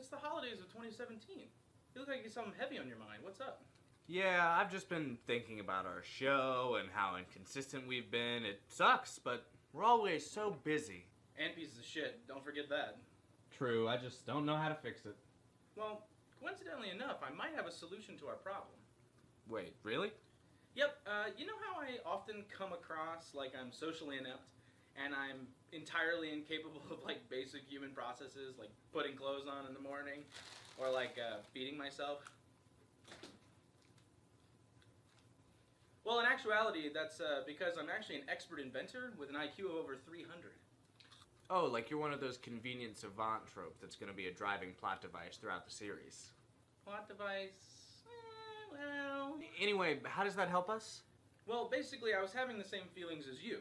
It's the holidays of 2017. You look like you have something heavy on your mind. What's up? Yeah, I've just been thinking about our show and how inconsistent we've been. It sucks, but we're always so busy. And pieces of shit. Don't forget that. True, I just don't know how to fix it. Well, coincidentally enough, I might have a solution to our problem. Wait, really? Yep, you know how I often come across like I'm socially inept and I'm entirely incapable of like basic human processes like putting clothes on in the morning or like feeding myself? Well, in actuality, that's because I'm actually an expert inventor with an IQ of over 300. Oh, like you're one of those convenient savant trope that's going to be a driving plot device throughout the series. Plot device? Well... Anyway, how does that help us? Well, basically, I was having the same feelings as you.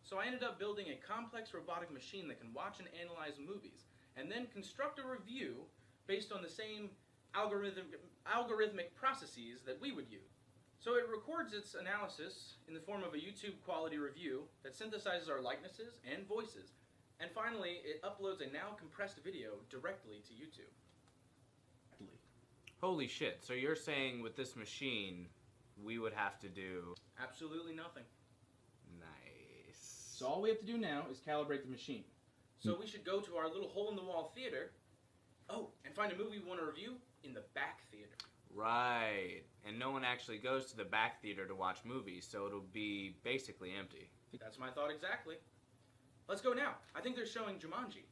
So I ended up building a complex robotic machine that can watch and analyze movies, and then construct a review based on the same algorithmic processes that we would use. So it records its analysis in the form of a YouTube quality review that synthesizes our likenesses and voices. And finally, it uploads a now compressed video directly to YouTube. Holy shit, so you're saying with this machine, we would have to do... Absolutely nothing. Nice. So all we have to do now is calibrate the machine. So we should go to our little hole-in-the-wall theater. Oh, and find a movie we want to review in the back theater. Right. And no one actually goes to the back theater to watch movies, so it'll be basically empty. That's my thought exactly. Let's go now. I think they're showing Jumanji.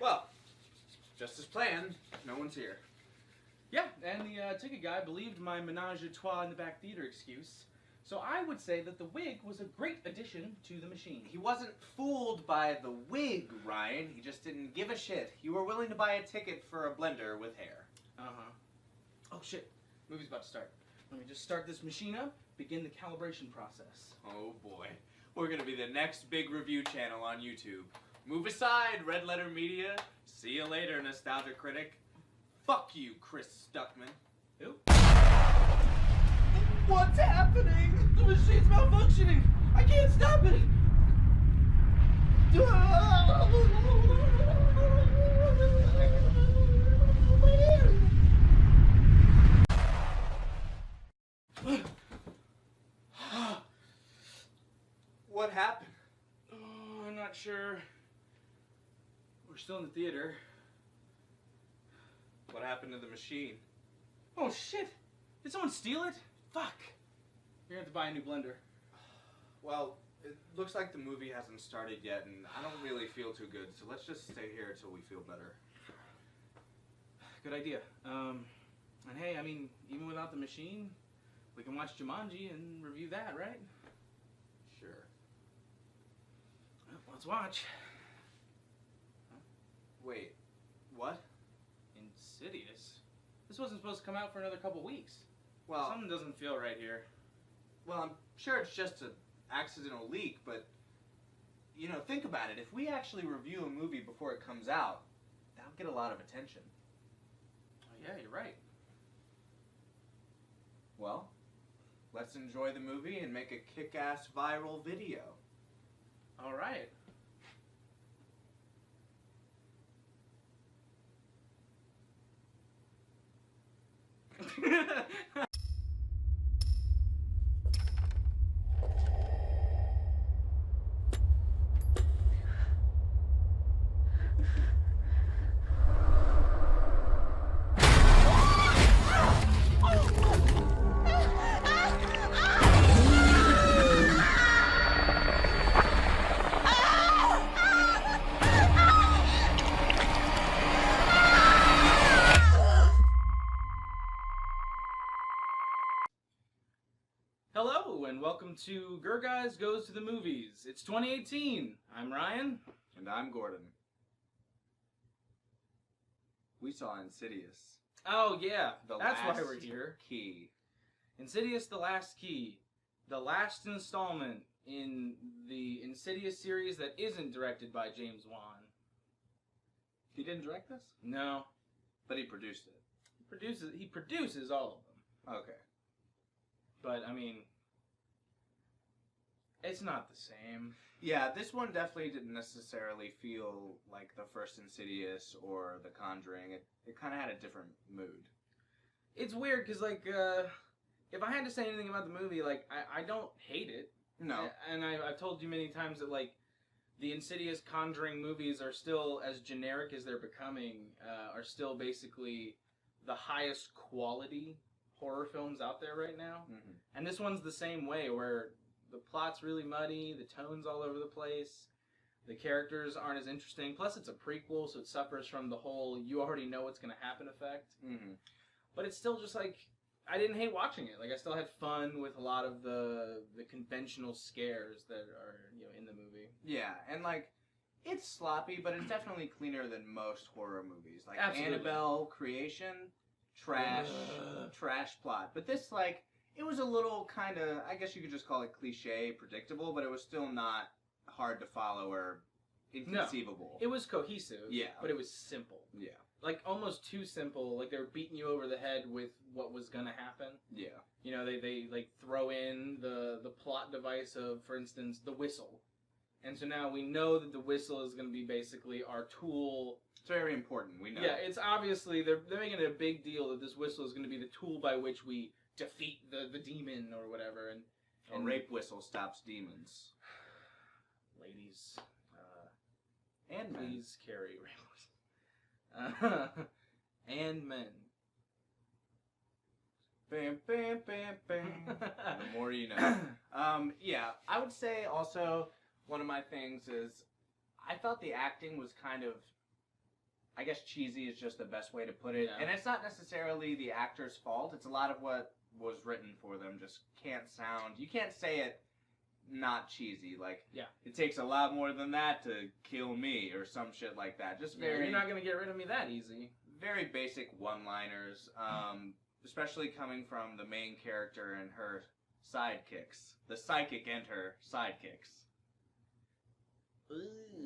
Well, just as planned, no one's here. Yeah, and the ticket guy believed my menage a trois in the back theater excuse. So I would say that the wig was a great addition to the machine. He wasn't fooled by the wig, Ryan. He just didn't give a shit. You were willing to buy a ticket for a blender with hair. Uh-huh. Oh, shit. Movie's about to start. Let me just start this machine up, begin the calibration process. Oh, boy. We're gonna be the next big review channel on YouTube. Move aside, Red Letter Media. See you later, Nostalgia Critic. Fuck you, Chris Stuckman. Who? What's happening? The machine's malfunctioning! I can't stop it! What happened? Oh, I'm not sure. We're still in the theater. What happened to the machine? Oh, shit! Did someone steal it? Fuck! You're gonna have to buy a new blender. Well, it looks like the movie hasn't started yet, and I don't really feel too good, so let's just stay here until we feel better. Good idea. And hey, I mean, even without the machine, we can watch Jumanji and review that, right? Sure. Well, let's watch. Wait, what? Insidious? This wasn't supposed to come out for another couple weeks. Well, something doesn't feel right here. Well, I'm sure it's just an accidental leak, but, you know, think about it. If we actually review a movie before it comes out, that'll get a lot of attention. Oh, yeah, you're right. Well, let's enjoy the movie and make a kick-ass viral video. All right. Hello, and welcome to GRR Guys Goes to the Movies. It's 2018. I'm Ryan. And I'm Gordon. We saw Insidious. Oh, yeah. The That's why Last we're here. Key. Insidious, The Last Key. The last installment in the Insidious series that isn't directed by James Wan. He didn't direct this? No. But he produced it. He produces all of them. Okay. But, I mean, it's not the same. Yeah, this one definitely didn't necessarily feel like the first Insidious or The Conjuring. It kind of had a different mood. It's weird, because, like, if I had to say anything about the movie, like, I don't hate it. No. And I've told you many times that, like, the Insidious Conjuring movies are still, as generic as they're becoming, are still basically the highest quality horror films out there right now. Mm-hmm. And this one's the same way, where the plot's really muddy, the tone's all over the place, the characters aren't as interesting, plus it's a prequel, so it suffers from the whole you already know what's going to happen effect. Mm-hmm. But it's still just like, I didn't hate watching it. Like, I still had fun with a lot of the conventional scares that are, you know, in the movie. Yeah, and like, it's sloppy, but it's definitely cleaner than most horror movies. Like Absolutely. Annabelle, Creation, trash plot. But this, like, it was a little kind of, I guess you could just call it cliche, predictable, but it was still not hard to follow or inconceivable. No, it was cohesive, yeah, but it was simple. Yeah. Like, almost too simple. Like, they were beating you over the head with what was going to happen. Yeah. You know, they like, throw in the plot device of, for instance, the whistle. And so now we know that the whistle is going to be basically our tool. It's very important, we know. Yeah, it's obviously, they're making it a big deal that this whistle is going to be the tool by which we defeat the demon or whatever. And a rape whistle stops demons. Ladies, and men. Please carry rape and men. Bam, bam, bam, bam. The more you know. Yeah, I would say also one of my things is I thought the acting was kind of, I guess cheesy is just the best way to put it. Yeah. And it's not necessarily the actor's fault. It's a lot of what was written for them just can't sound, you can't say it not cheesy. Like, yeah, it takes a lot more than that to kill me or some shit like that. Just very, you're not going to get rid of me that easy. Very basic one-liners, especially coming from the main character and her sidekicks. The psychic and her sidekicks.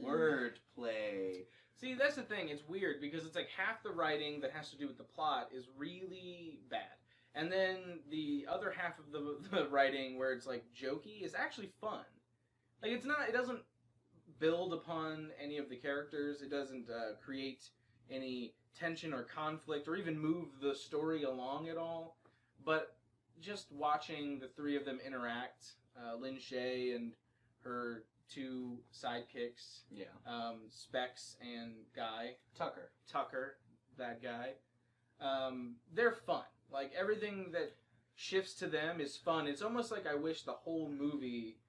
Wordplay. See, that's the thing. It's weird because it's like half the writing that has to do with the plot is really bad. And then the other half of the writing where it's like jokey is actually fun. Like, it's not, it doesn't build upon any of the characters. It doesn't create any tension or conflict or even move the story along at all. But just watching the three of them interact, Lin Shaye and her two sidekicks, yeah, Specs and Guy. Tucker, that guy. They're fun. Like, everything that shifts to them is fun. It's almost like I wish the whole movie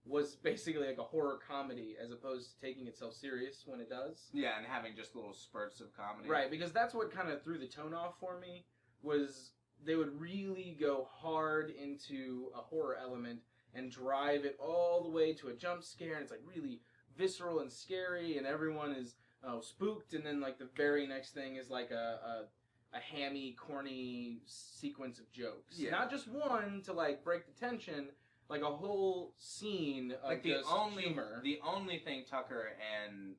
was basically like a horror comedy as opposed to taking itself serious when it does. Yeah, and having just little spurts of comedy. Right, because that's what kind of threw the tone off for me, was they would really go hard into a horror element and drive it all the way to a jump scare, and it's like really visceral and scary, and everyone is spooked, and then like the very next thing is like a hammy, corny sequence of jokes. Yeah. Not just one to like break the tension, like a whole scene of like just humor. The only thing Tucker and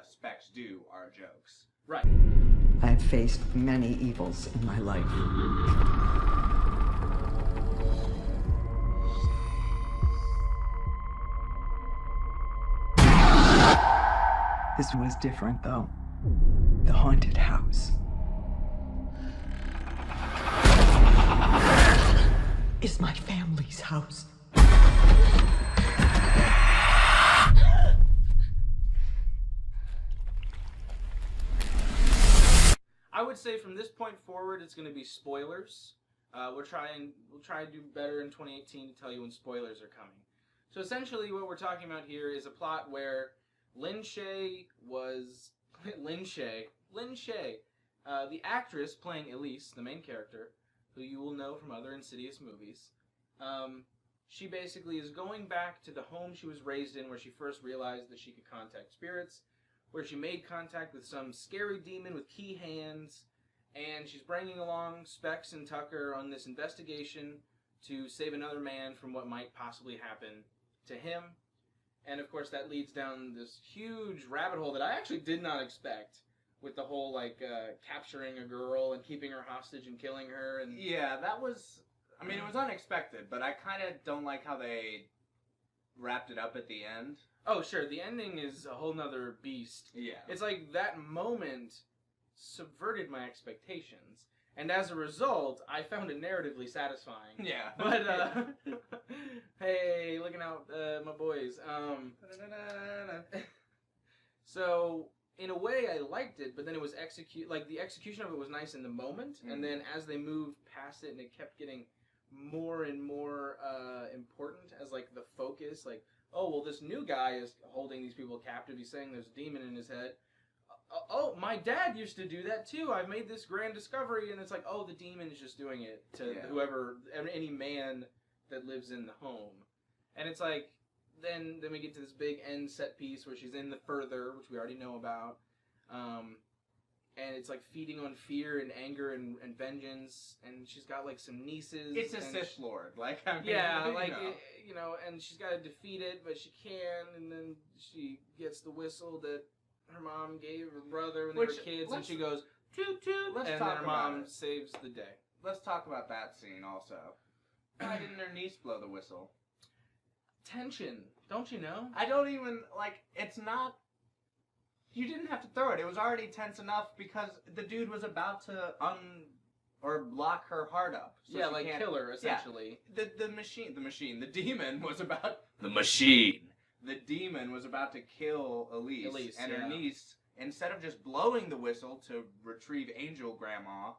Specs do are jokes. Right. I've faced many evils in my life. This was different, though. The haunted house is my family's house. I would say from this point forward, it's going to be spoilers. We'll try to do better in 2018 to tell you when spoilers are coming. So essentially, what we're talking about here is a plot where Lin Shaye, the actress playing Elise, the main character, who you will know from other Insidious movies, she basically is going back to the home she was raised in, where she first realized that she could contact spirits, where she made contact with some scary demon with key hands, and she's bringing along Specs and Tucker on this investigation to save another man from what might possibly happen to him. And of course that leads down this huge rabbit hole that I actually did not expect, with the whole like capturing a girl and keeping her hostage and killing her. And yeah, that was, I mean, it was unexpected, but I kind of don't like how they wrapped it up at the end. Oh sure, the ending is a whole nother beast. Yeah. It's like that moment subverted my expectations, and as a result I found it narratively satisfying. Yeah. But hey, looking out, my boys. So in a way I liked it, but then it was the execution of it was nice in the moment, and then as they moved past it and it kept getting more and more important as like the focus, like, oh well, this new guy is holding these people captive, he's saying there's a demon in his head. Oh, my dad used to do that too. I've made this grand discovery, and it's like, oh, the demon is just doing it to whoever, any man that lives in the home. And it's like, then we get to this big end set piece where she's in the further, which we already know about, and it's like feeding on fear and anger and vengeance, and she's got like some nieces. It's a Sith Lord, like, I mean, yeah, like you know, and she's got to defeat it, but she can, and then she gets the whistle that her mom gave her brother when they were kids, and she goes toot toot, and then her mom saves the day. Let's talk about that scene also. Why didn't her niece blow the whistle? Tension, don't you know? I don't even, like, it's not, you didn't have to throw it. It was already tense enough because the dude was about to lock her heart up. So yeah, like kill her, essentially. Yeah. The demon was about, the demon was about to kill Elise and her niece, instead of just blowing the whistle to retrieve Angel Grandma,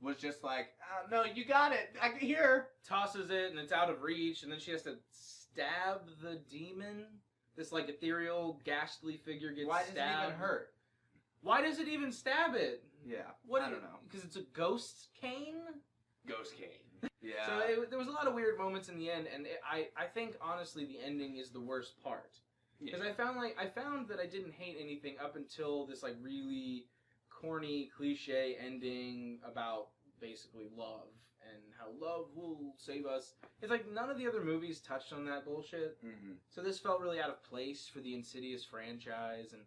was just like, oh, no, you got it, here. Tosses it, and it's out of reach, and then she has to stab the demon. This, like, ethereal, ghastly figure gets stabbed. Why does it even hurt? Why does it even stab it? Yeah, I don't know. Because it's a ghost cane? Ghost cane. Yeah. So there was a lot of weird moments in the end, and I think, honestly, the ending is the worst part. Because I found that I didn't hate anything up until this, like, really corny, cliche ending about basically love and how love will save us. It's like none of the other movies touched on that bullshit. Mm-hmm. So this felt really out of place for the Insidious franchise, and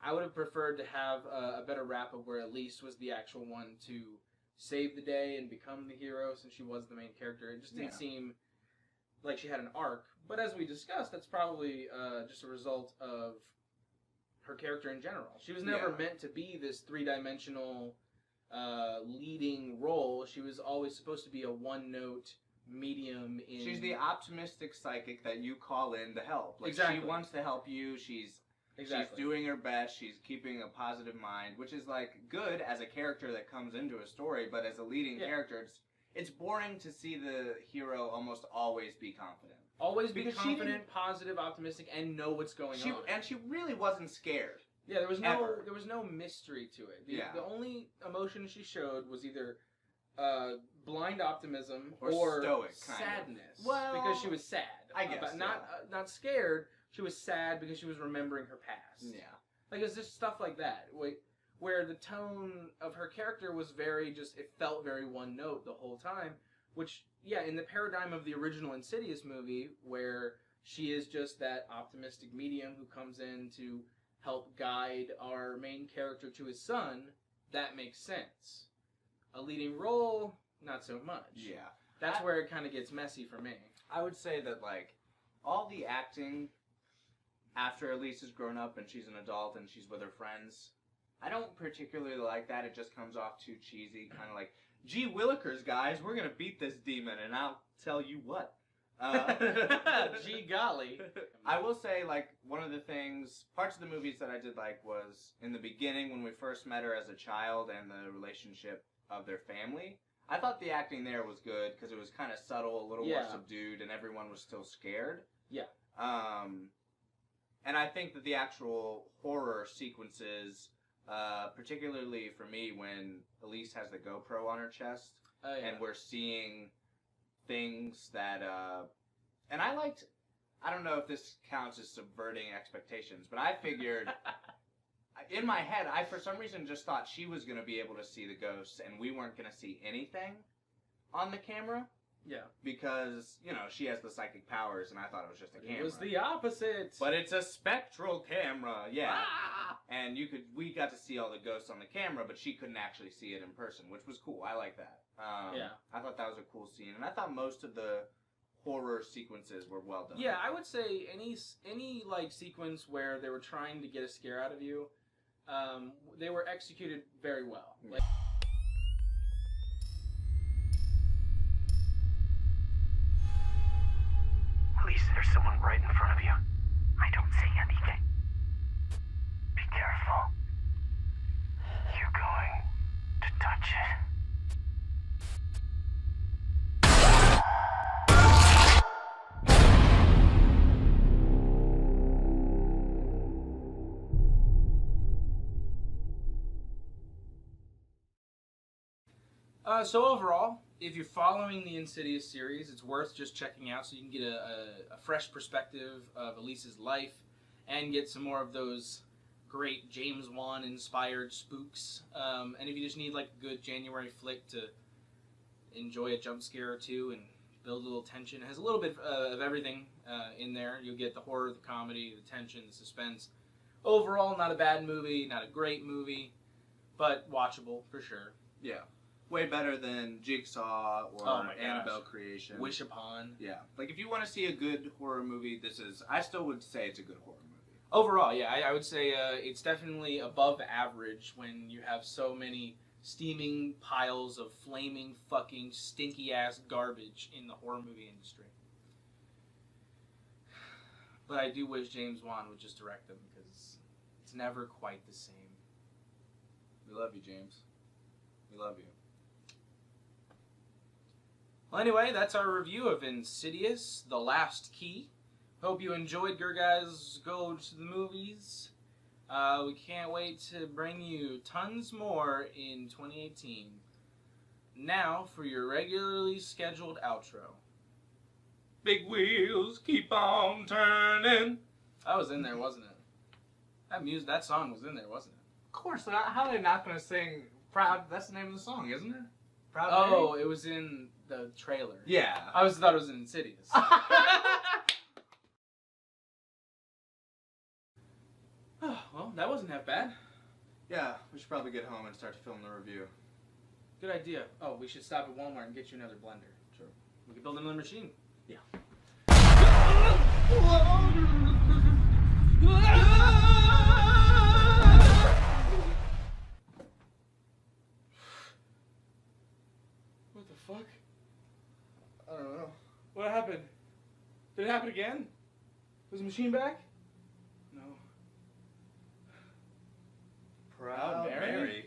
I would have preferred to have a better wrap-up where Elise was the actual one to save the day and become the hero, since she was the main character. It just didn't seem like she had an arc. But as we discussed, that's probably just a result of her character in general. She was never meant to be this three-dimensional leading role. She was always supposed to be a one-note medium in... She's the optimistic psychic that you call in to help. Like, exactly. She wants to help you. She's doing her best. She's keeping a positive mind, which is, like, good as a character that comes into a story, but as a leading character, it's boring to see the hero almost always be confident. Always be confident, positive, optimistic, and know what's going on. And she really wasn't scared. Yeah, there was no mystery to it. The only emotion she showed was either blind optimism or stoic, sadness. Well, because she was sad. I guess. Not scared. She was sad because she was remembering her past. Yeah. Like, it's just stuff like that. Where the tone of her character was it felt very one note the whole time. Which, yeah, in the paradigm of the original Insidious movie, where she is just that optimistic medium who comes in to help guide our main character to his son, that makes sense. A leading role, not so much. Yeah. That's where it kind of gets messy for me. I would say that, like, all the acting after Elise has grown up and she's an adult and she's with her friends, I don't particularly like that. It just comes off too cheesy, kind of like, gee willikers, guys, we're going to beat this demon, and I'll tell you what. Gee golly. I will say, like, one of the parts of the movies that I did like was in the beginning when we first met her as a child and the relationship of their family. I thought the acting there was good because it was kind of subtle, a little more subdued, and everyone was still scared. Yeah. And I think that the actual horror sequences, particularly for me when Elise has the GoPro on her chest, and we're seeing things that, and I don't know if this counts as subverting expectations, but I figured, in my head, I for some reason just thought she was going to be able to see the ghosts and we weren't going to see anything on the camera. Yeah. Because, you know, she has the psychic powers, and I thought it was just a camera. It was the opposite. But it's a spectral camera, yeah. Ah! And we got to see all the ghosts on the camera, but she couldn't actually see it in person, which was cool. I like that. Yeah. I thought that was a cool scene, and I thought most of the horror sequences were well done. Yeah, I would say any like sequence where they were trying to get a scare out of you, they were executed very well. Yeah. Like, Please, there's someone right in front of you. I don't see anything. Be careful. You're going to touch it. So overall, if you're following the Insidious series, it's worth just checking out so you can get a fresh perspective of Elise's life and get some more of those great James Wan inspired spooks. And if you just need like a good January flick to enjoy a jump scare or two and build a little tension, it has a little bit of everything in there. You'll get the horror, the comedy, the tension, the suspense. Overall, not a bad movie, not a great movie, but watchable for sure. Yeah. Way better than Jigsaw or Oh my gosh. Annabelle Creation. Wish Upon. Yeah. Like, if you want to see a good horror movie, I still would say it's a good horror movie. Overall, yeah, I would say it's definitely above average when you have so many steaming piles of flaming, fucking, stinky-ass garbage in the horror movie industry. But I do wish James Wan would just direct them, because it's never quite the same. We love you, James. We love you. Well, anyway, that's our review of Insidious, The Last Key. Hope you enjoyed GRR Guys Go to the Movies. We can't wait to bring you tons more in 2018. Now for your regularly scheduled outro. Big wheels keep on turning. That was in there, wasn't it? That song was in there, wasn't it? Of course, how are they not going to sing Proud? That's the name of the song, isn't it? Proud Oh, Mary? it was in the trailer. Yeah. I thought it was in Insidious. Oh, well, that wasn't half bad. Yeah, we should probably get home and start to film the review. Good idea. Oh, we should stop at Walmart and get you another blender. Sure. We could build another machine. Yeah. What the fuck? I don't know. What happened? Did it happen again? Was the machine back? No. Proud Mary? Mary.